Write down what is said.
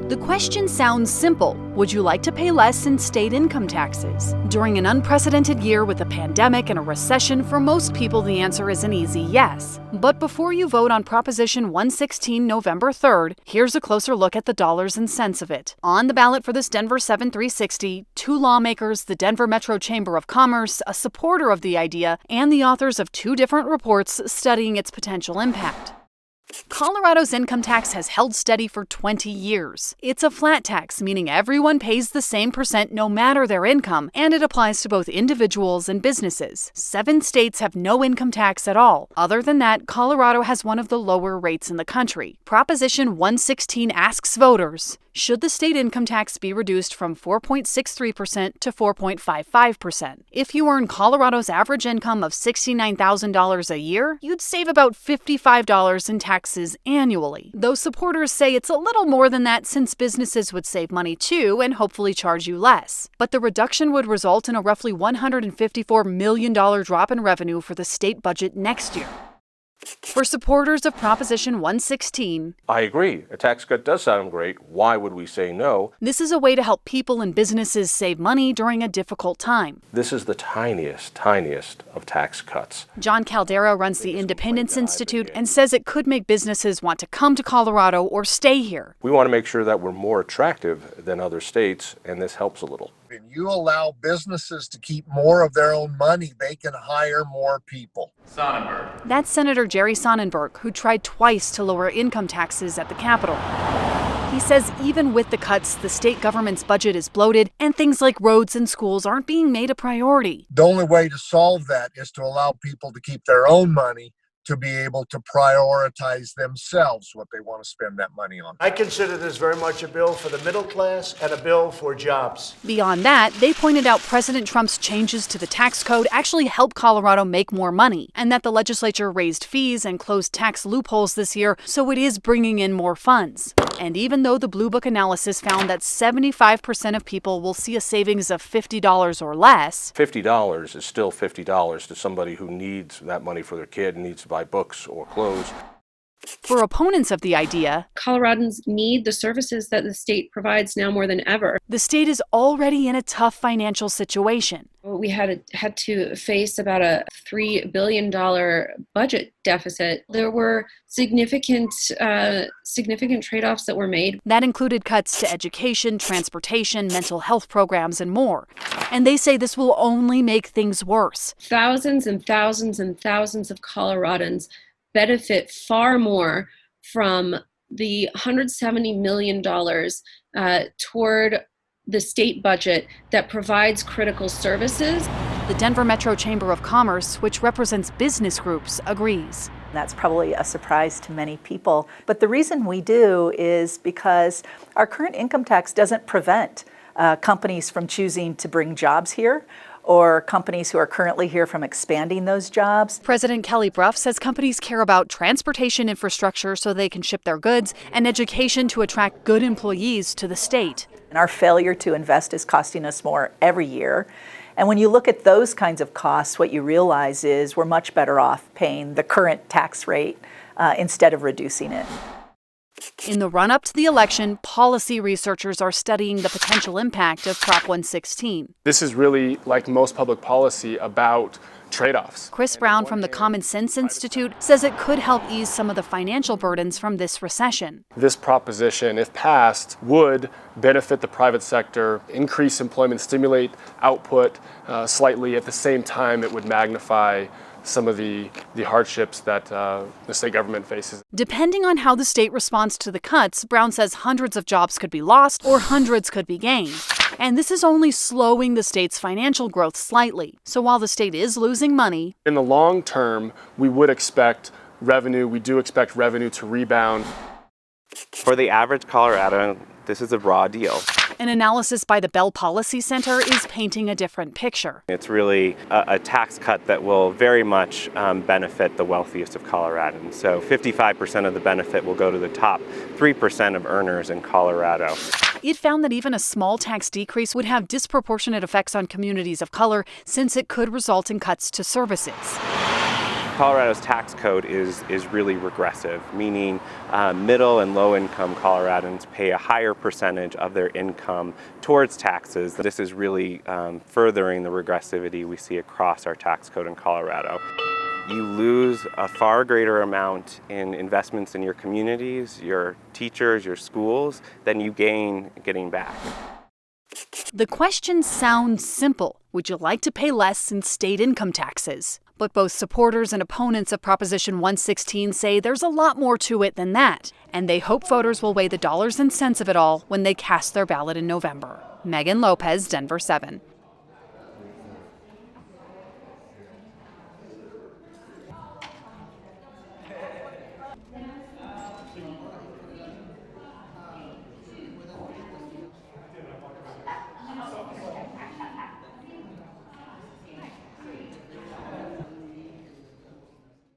The question sounds simple. Would you like to pay less in state income taxes? During an unprecedented year with a pandemic and a recession, for most people the answer is an easy yes. But before you vote on Proposition 116 November 3rd, here's a closer look at the dollars and cents of it. On the ballot for this Denver 7 360, two lawmakers, the Denver Metro Chamber of Commerce, a supporter of the idea, and the authors of two different reports studying its potential impact. Colorado's income tax has held steady for 20 years. It's a flat tax, meaning everyone pays the same percent no matter their income, and it applies to both individuals and businesses. 7 states have no income tax at all. Other than that, Colorado has one of the lower rates in the country. Proposition 116 asks voters, should the state income tax be reduced from 4.63% to 4.55%? If you earn Colorado's average income of $69,000 a year, you'd save about $55 in taxes annually. Though supporters say it's a little more than that since businesses would save money too and hopefully charge you less. But the reduction would result in a roughly $154 million drop in revenue for the state budget next year. For supporters of Proposition 116, I agree. A tax cut does sound great. Why would we say no? This is a way to help people and businesses save money during a difficult time. This is the tiniest of tax cuts. John Caldera runs the Independence Institute and says it could make businesses want to come to Colorado or stay here. We want to make sure that we're more attractive than other states, and this helps a little. If you allow businesses to keep more of their own money, they can hire more people. Sonnenberg. That's Senator Jerry Sonnenberg, who tried twice to lower income taxes at the Capitol. He says even with the cuts, the state government's budget is bloated and things like roads and schools aren't being made a priority. The only way to solve that is to allow people to keep their own money, to be able to prioritize themselves what they want to spend that money on. I consider this very much a bill for the middle class and a bill for jobs. Beyond that, they pointed out President Trump's changes to the tax code actually help Colorado make more money, and that the legislature raised fees and closed tax loopholes this year, so it is bringing in more funds. And even though the Blue Book analysis found that 75% of people will see a savings of $50 or less, $50 is still $50 to somebody who needs that money for their kid and needs to buy books or clothes. For opponents of the idea, Coloradans need the services that the state provides now more than ever. The state is already in a tough financial situation. We had to face about a $3 billion budget deficit. There were significant trade-offs that were made. That included cuts to education, transportation, mental health programs, and more. And they say this will only make things worse. Thousands and thousands and thousands of Coloradans benefit far more from the $170 million toward the state budget that provides critical services. The Denver Metro Chamber of Commerce, which represents business groups, agrees. That's probably a surprise to many people. But the reason we do is because our current income tax doesn't prevent companies from choosing to bring jobs here, or companies who are currently here from expanding those jobs. President Kelly Brough says companies care about transportation infrastructure so they can ship their goods and education to attract good employees to the state. And our failure to invest is costing us more every year. And when you look at those kinds of costs, what you realize is we're much better off paying the current tax rate instead of reducing it. In the run-up to the election, policy researchers are studying the potential impact of Prop 116. This is really, like most public policy, about trade-offs. Chris Brown from the Common Sense Institute says it could help ease some of the financial burdens from this recession. This proposition, if passed, would benefit the private sector, increase employment, stimulate output slightly. At the same time, it would magnify some of the hardships that the state government faces. Depending on how the state responds to the cuts, Brown says hundreds of jobs could be lost or hundreds could be gained. And this is only slowing the state's financial growth slightly. So while the state is losing money, in the long term, we do expect revenue to rebound. For the average Coloradoan, this is a raw deal. An analysis by the Bell Policy Center is painting a different picture. It's really a tax cut that will very much benefit the wealthiest of Coloradans. So 55% of the benefit will go to the top 3% of earners in Colorado. It found that even a small tax decrease would have disproportionate effects on communities of color since it could result in cuts to services. Colorado's tax code is really regressive, meaning middle and low income Coloradans pay a higher percentage of their income towards taxes. This is really furthering the regressivity we see across our tax code in Colorado. You lose a far greater amount in investments in your communities, your teachers, your schools, than you gain getting back. The question sounds simple. Would you like to pay less in state income taxes? But both supporters and opponents of Proposition 116 say there's a lot more to it than that, and they hope voters will weigh the dollars and cents of it all when they cast their ballot in November. Megan Lopez, Denver 7.